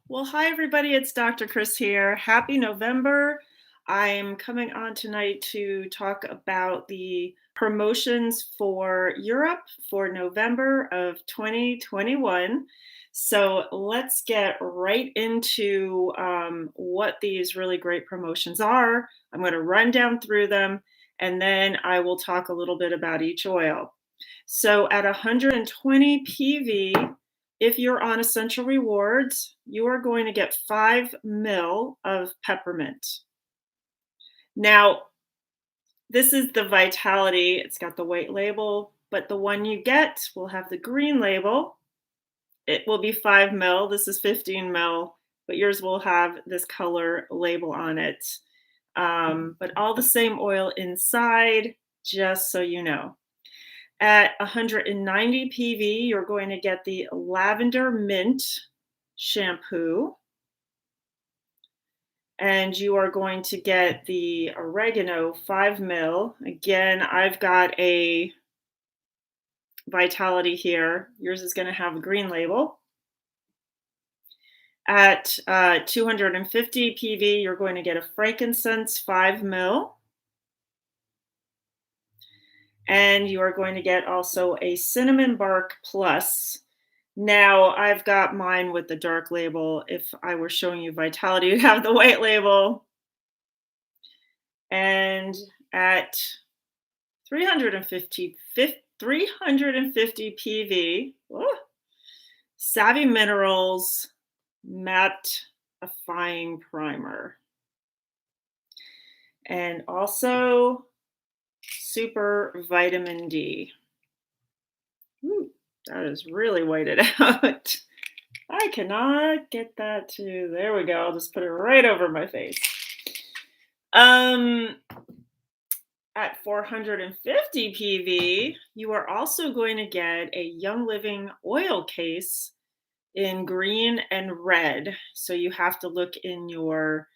Well, hi everybody, it's Dr. Chris here. Happy November. I'm coming on tonight to talk about the promotions for Europe for November of 2021. So let's get right into what these really great promotions are. I'm going to run down through them and then I will talk a little bit about each oil. So at 120 PV, if you're on Essential Rewards, you are going to get 5 ml of peppermint. Now, this is the Vitality. It's got the white label, but the one you get will have the green label. It will be 5 ml. This is 15 ml, but yours will have this color label on it. But all the same oil inside, just so you know. At 190 PV, you're going to get the Lavender Mint shampoo. And you are going to get the Oregano 5 ml. Again, I've got a Vitality here. Yours is going to have a green label. At 250 PV, you're going to get a Frankincense 5 ml. And you are going to get also a Cinnamon Bark Plus. Now, I've got mine with the dark label. If I were showing you Vitality, you'd have the white label. And at 350 PV, Savvy Minerals Mattifying Primer. And also Super Vitamin D. Ooh, that is really whited out. I cannot get that to, there we go. I'll just put it right over my face. At 450 PV, you are also going to get a Young Living oil case in green and red. So you have to look in your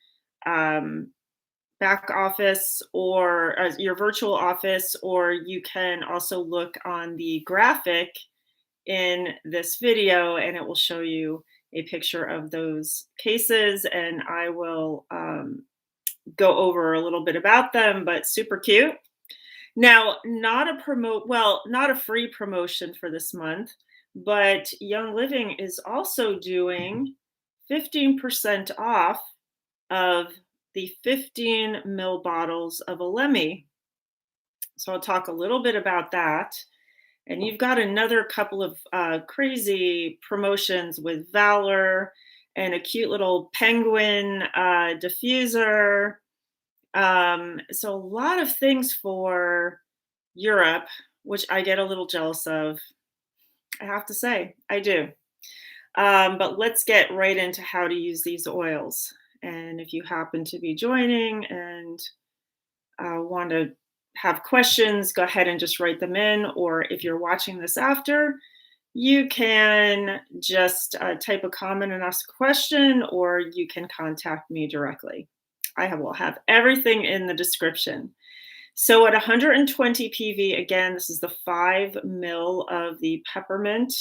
back office or your virtual office, or you can also look on the graphic in this video and it will show you a picture of those cases, and I will go over a little bit about them, but super cute. Now, not a free promotion for this month, but Young Living is also doing 15% off of the 15 ml bottles of Alemi. So I'll talk a little bit about that. And you've got another couple of crazy promotions with Valor and a cute little penguin diffuser. So a lot of things for Europe, which I get a little jealous of. I have to say, I do. But let's get right into how to use these oils. And if you happen to be joining and want to have questions, go ahead and just write them in. Or if you're watching this after, you can just type a comment and ask a question, or you can contact me directly. I will have everything in the description. So at 120 PV, again, this is the 5 ml of the peppermint.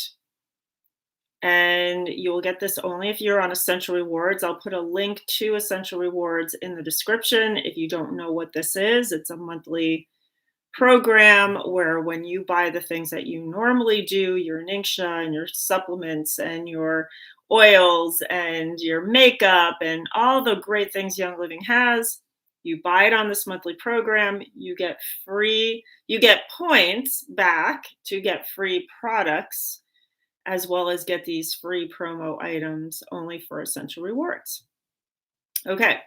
And you will get this only if you're on Essential Rewards. I'll put a link to Essential Rewards in the description. If you don't know what this is, it's a monthly program where when you buy the things that you normally do, your NingXia and your supplements and your oils and your makeup and all the great things Young Living has, you buy it on this monthly program, you get points back to get free products, as well as get these free promo items only for Essential Rewards. Okay,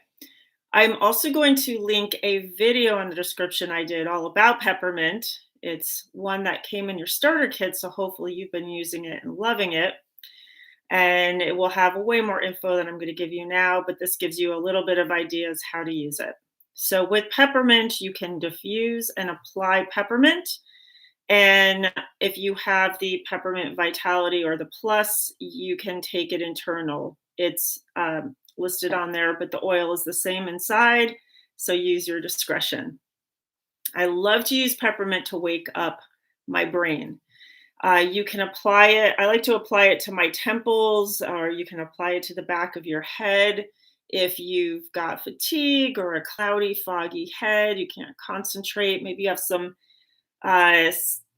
I'm also going to link a video in the description I did all about peppermint. It's one that came in your starter kit, so hopefully you've been using it and loving it. And it will have way more info than I'm going to give you now, but this gives you a little bit of ideas how to use it. So with peppermint, you can diffuse and apply peppermint. And if you have the Peppermint Vitality or the Plus, you can take it internal. It's listed on there, but the oil is the same inside, so use your discretion. I love to use peppermint to wake up my brain. You can apply it. I like to apply it to my temples, or you can apply it to the back of your head. If you've got fatigue or a cloudy, foggy head, you can't concentrate. Maybe you have some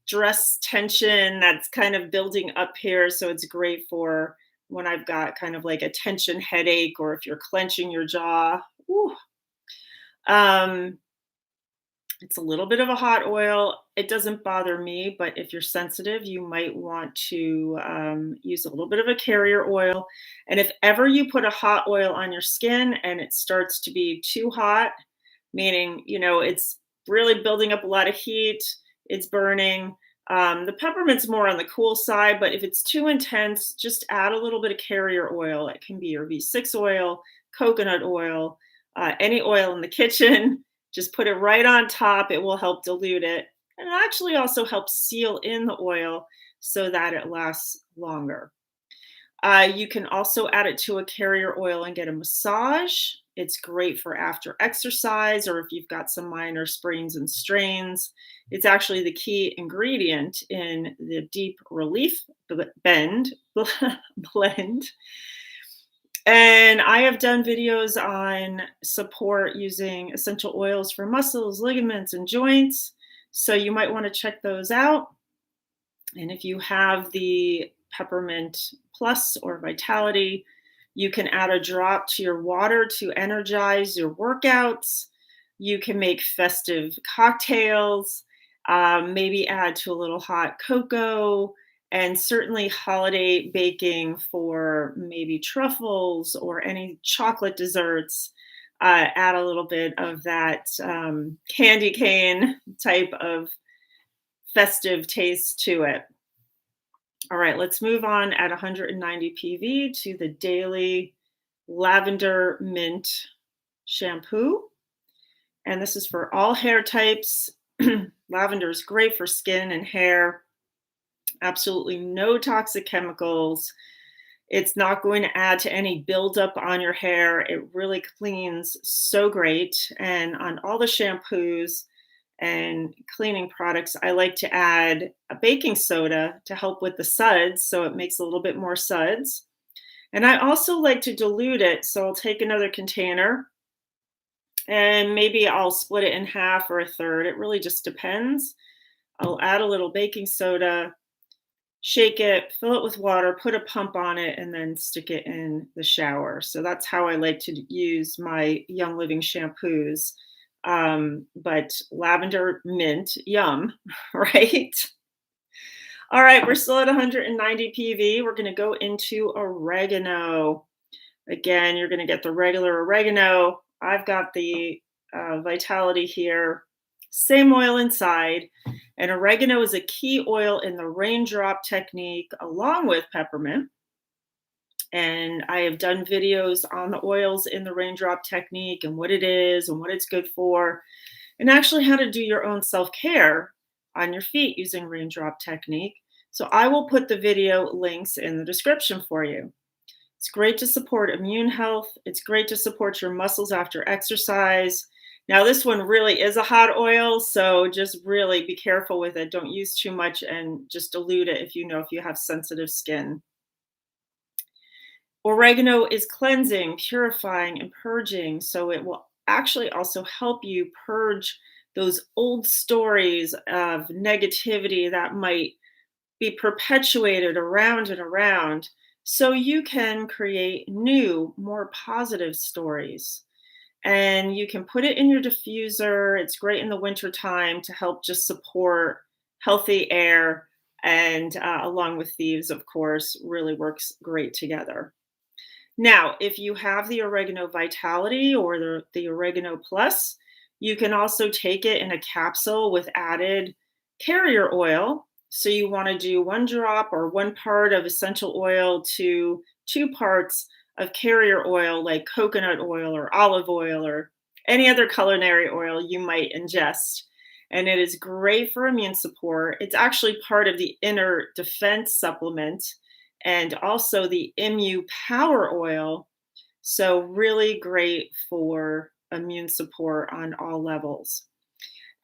stress tension that's kind of building up here. So it's great for when I've got kind of like a tension headache, or if you're clenching your jaw. Woo. Um, it's a little bit of a hot oil. It doesn't bother me, but if you're sensitive, you might want to use a little bit of a carrier oil. And if ever you put a hot oil on your skin and it starts to be too hot, meaning, it's really building up a lot of heat, it's burning. The peppermint's more on the cool side, but if it's too intense, just add a little bit of carrier oil. It can be your V6 oil, coconut oil, any oil in the kitchen. Just put it right on top. It will help dilute it. And it actually also helps seal in the oil so that it lasts longer. You can also add it to a carrier oil and get a massage. It's great for after exercise, or if you've got some minor sprains and strains. It's actually the key ingredient in the deep relief blend. And I have done videos on support using essential oils for muscles, ligaments, and joints. So you might want to check those out. And if you have the Peppermint Plus or Vitality, you can add a drop to your water to energize your workouts. You can make festive cocktails, maybe add to a little hot cocoa, and certainly holiday baking for maybe truffles or any chocolate desserts. Add a little bit of that candy cane type of festive taste to it. All right, let's move on at 190 PV to the daily Lavender Mint shampoo. And this is for all hair types. Lavender is great for skin and hair. Absolutely no toxic chemicals. It's not going to add to any buildup on your hair. It really cleans so great. And on all the shampoos and cleaning products, I like to add a baking soda to help with the suds, so it makes a little bit more suds. And I also like to dilute it, so I'll take another container and maybe I'll split it in half or a third. It really just depends. I'll add a little baking soda, shake it, fill it with water, put a pump on it, and then stick it in the shower. So that's how I like to use my Young Living shampoos. But lavender mint, yum, right? All right, we're still at 190 PV. We're going to go into oregano. Again, you're going to get the regular oregano. I've got the Vitality here. Same oil inside. And oregano is a key oil in the raindrop technique along with peppermint. And I have done videos on the oils in the raindrop technique and what it is and what it's good for, and actually how to do your own self-care on your feet using raindrop technique. So I will put the video links in the description for you. It's great to support immune health. It's great to support your muscles after exercise. Now, this one really is a hot oil, so just really be careful with it. Don't use too much and just dilute it if you have sensitive skin. Oregano is cleansing, purifying, and purging, so it will actually also help you purge those old stories of negativity that might be perpetuated around and around, so you can create new, more positive stories. And you can put it in your diffuser. It's great in the winter time to help just support healthy air. And along with Thieves, of course, really works great together. Now, if you have the Oregano Vitality or the Oregano Plus, you can also take it in a capsule with added carrier oil. So you want to do 1 drop or 1 part of essential oil to 2 parts of carrier oil like coconut oil or olive oil or any other culinary oil you might ingest. And it is great for immune support. It's actually part of the inner defense supplement and also the Immu Power Oil. So really great for immune support on all levels.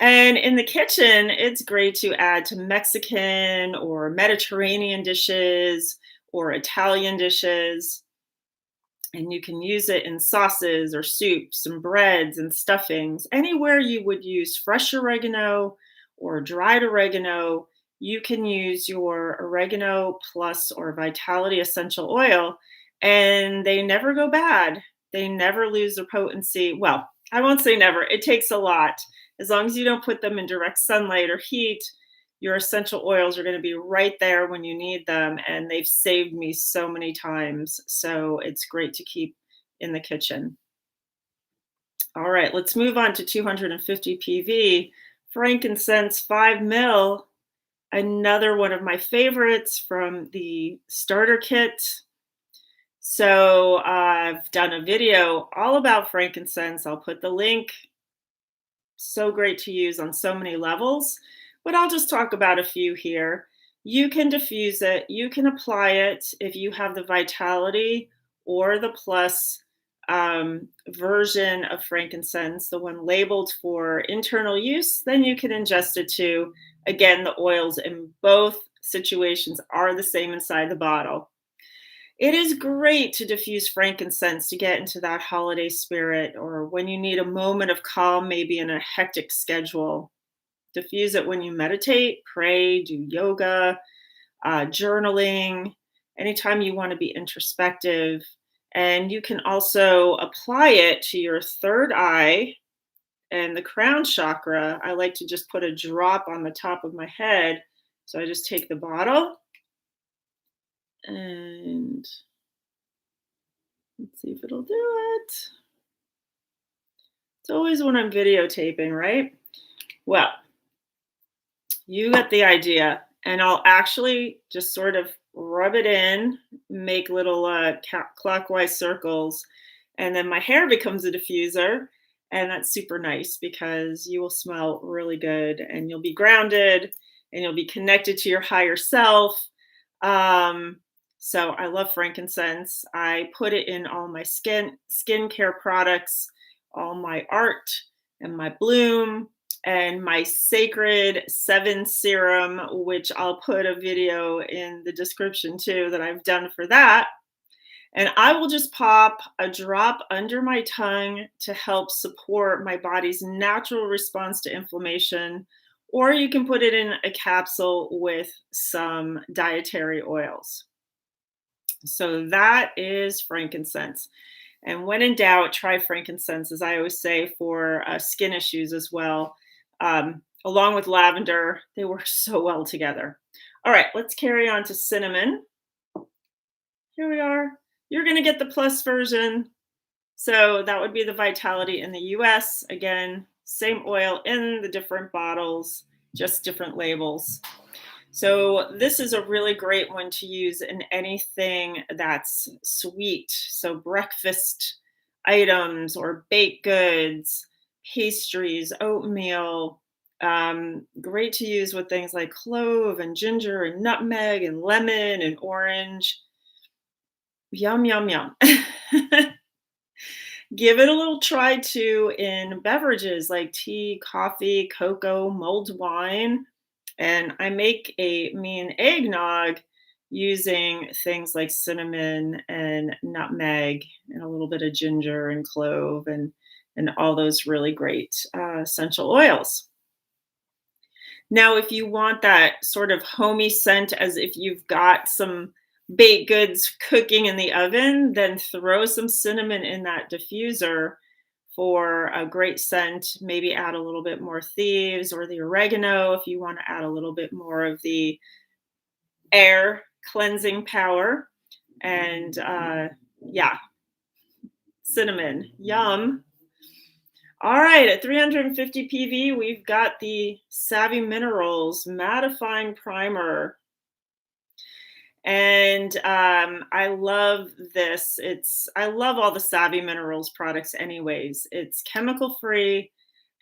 And in the kitchen, it's great to add to Mexican or Mediterranean dishes or Italian dishes. And you can use it in sauces or soups and breads and stuffings. Anywhere you would use fresh oregano or dried oregano, you can use your oregano plus or vitality essential oil, and they never go bad. They never lose their potency. Well, I won't say never, it takes a lot. As long as you don't put them in direct sunlight or heat, your essential oils are going to be right there when you need them, and they've saved me so many times. So it's great to keep in the kitchen. All right, let's move on to 250 PV frankincense 5 mil. Another one of my favorites from the starter kit. So I've done a video all about frankincense. I'll put the link. So great to use on so many levels, but I'll just talk about a few here. You can diffuse it, you can apply it if you have the vitality or the plus version of frankincense, the one labeled for internal use, then you can ingest it too. Again, the oils in both situations are the same inside the bottle. It is great to diffuse frankincense to get into that holiday spirit, or when you need a moment of calm, maybe in a hectic schedule. Diffuse it when you meditate, pray, do yoga, journaling, anytime you want to be introspective. And you can also apply it to your third eye and the crown chakra. I like to just put a drop on the top of my head. So I just take the bottle and let's see if it'll do it. It's always when I'm videotaping, right? Well, you get the idea. And I'll actually just sort of rub it in, make little clockwise circles, and then my hair becomes a diffuser. And that's super nice because you will smell really good and you'll be grounded and you'll be connected to your higher self. Um, so I love frankincense. I put it in all my skincare products, all my art and my bloom and my sacred 7 serum, which I'll put a video in the description too that I've done for that. And I will just pop a drop under my tongue to help support my body's natural response to inflammation. Or you can put it in a capsule with some dietary oils. So that is frankincense. And when in doubt, try frankincense, as I always say, for skin issues as well. Along with lavender, they work so well together. All right, let's carry on to cinnamon. Here we are. You're going to get the plus version. So that would be the Vitality in the US. Again, same oil in the different bottles, just different labels. So this is a really great one to use in anything that's sweet. So breakfast items or baked goods, pastries, oatmeal. Great to use with things like clove and ginger and nutmeg and lemon and orange. Yum, yum, yum. Give it a little try too in beverages like tea, coffee, cocoa, mulled wine. And I make me an eggnog using things like cinnamon and nutmeg and a little bit of ginger and clove and all those really great essential oils. Now, if you want that sort of homey scent as if you've got some baked goods cooking in the oven, then throw some cinnamon in that diffuser for a great scent. Maybe add a little bit more Thieves or the oregano if you want to add a little bit more of the air cleansing power. And yeah, cinnamon, yum. All right, at 350 PV, we've got the Savvy Minerals Mattifying Primer. And I love this. I love all the Savvy Minerals products anyways. It's chemical free,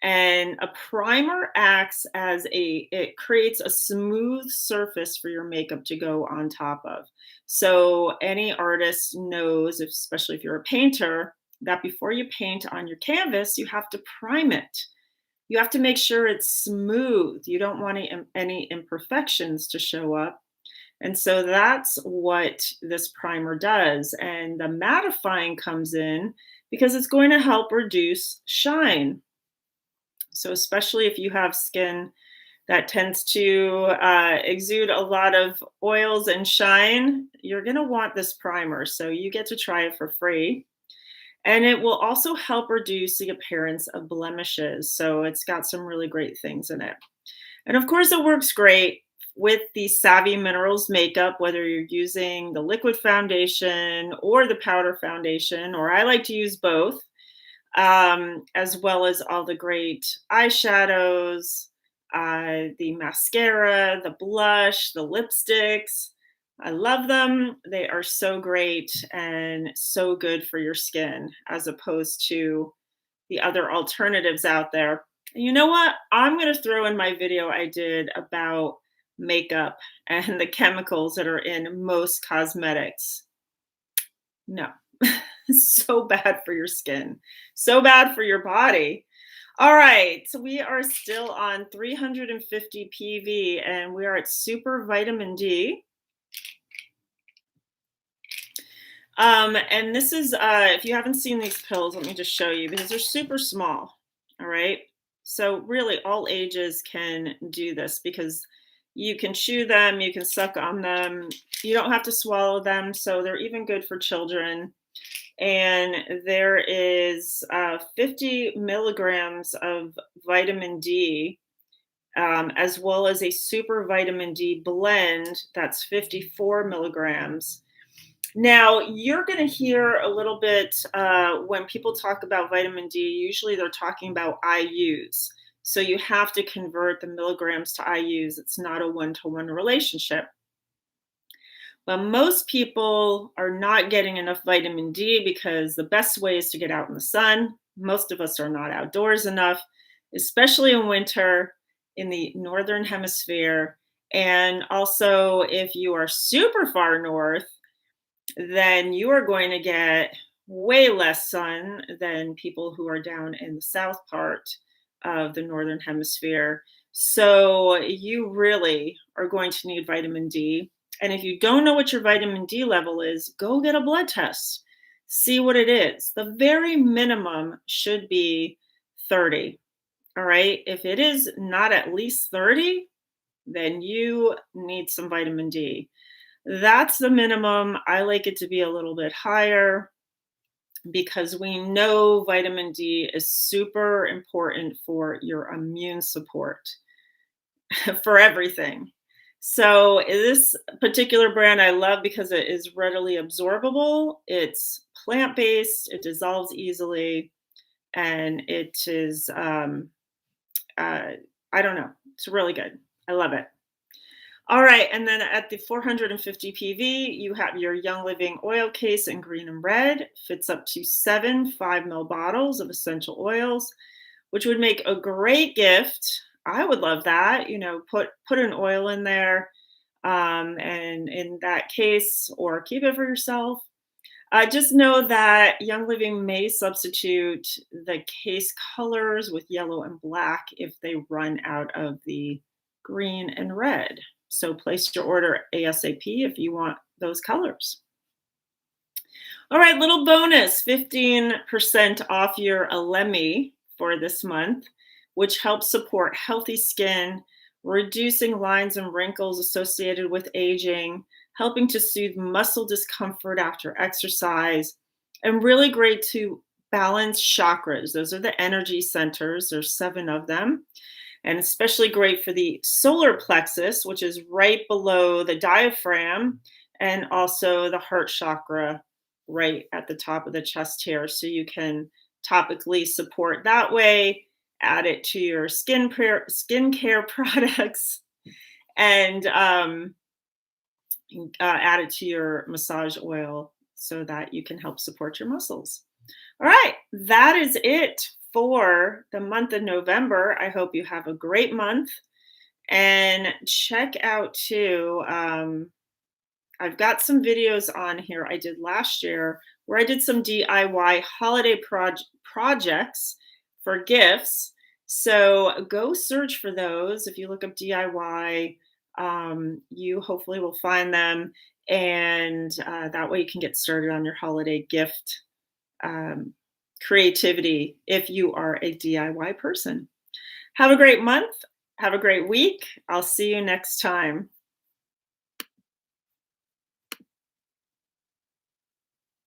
and a primer acts as it creates a smooth surface for your makeup to go on top of. So any artist knows, especially if you're a painter, that before you paint on your canvas, you have to prime it. You have to make sure it's smooth. You don't want any imperfections to show up. And so that's what this primer does. And the mattifying comes in because it's going to help reduce shine. So, especially if you have skin that tends to exude a lot of oils and shine, you're going to want this primer. So, you get to try it for free. And it will also help reduce the appearance of blemishes. So, it's got some really great things in it. And of course, it works great with the Savvy Minerals makeup, whether you're using the liquid foundation or the powder foundation, or I like to use both, as well as all the great eyeshadows, the mascara, the blush, the lipsticks. I love them. They are so great and so good for your skin as opposed to the other alternatives out there. You know what? I'm going to throw in my video I did about makeup and the chemicals that are in most cosmetics. No, so bad for your skin, so bad for your body. All right, so we are still on 350 PV and we are at super vitamin D. And this is, if you haven't seen these pills, let me just show you because they're super small. All right. So really all ages can do this because you can chew them, you can suck on them. You don't have to swallow them. So they're even good for children. And there is 50 milligrams of vitamin D, as well as a super vitamin D blend that's 54 milligrams. Now, you're going to hear a little bit when people talk about vitamin D, usually they're talking about IUs. So you have to convert the milligrams to IUs. It's not a one-to-one relationship. But most people are not getting enough vitamin D because the best way is to get out in the sun. Most of us are not outdoors enough, especially in winter in the northern hemisphere. And also, if you are super far north, then you are going to get way less sun than people who are down in the south part of the northern hemisphere. So you really are going to need vitamin D. And if you don't know what your vitamin D level is, go get a blood test. See what it is. The very minimum should be 30. All right. If it is not at least 30, then you need some vitamin D. That's the minimum. I like it to be a little bit higher because we know vitamin D is super important for your immune support for everything. So this particular brand I love because it is readily absorbable. It's plant-based, it dissolves easily, and it is, I don't know, it's really good. I love it. All right, and then at the 450 PV, you have your Young Living oil case in green and red. Fits up to 7 5 ml bottles of essential oils, which would make a great gift. I would love that. You know, put an oil in there, and in that case, or keep it for yourself. Just know that Young Living may substitute the case colors with yellow and black if they run out of the green and red. So place your order ASAP if you want those colors. All right, little bonus, 15% off your Alemi for this month, which helps support healthy skin, reducing lines and wrinkles associated with aging, helping to soothe muscle discomfort after exercise, and really great to balance chakras. Those are the energy centers. There's 7 of them. And especially great for the solar plexus, which is right below the diaphragm, and also the heart chakra right at the top of the chest here. So you can topically support that way, add it to your skincare products, and add it to your massage oil so that you can help support your muscles. All right, that is it for the month of November. I hope you have a great month. And check out too, I've got some videos on here I did last year where I did some DIY holiday projects for gifts. So go search for those. If you look up DIY, you hopefully will find them. And that way you can get started on your holiday gift um, creativity if you are a DIY person. Have a great month. Have a great week. I'll see you next time.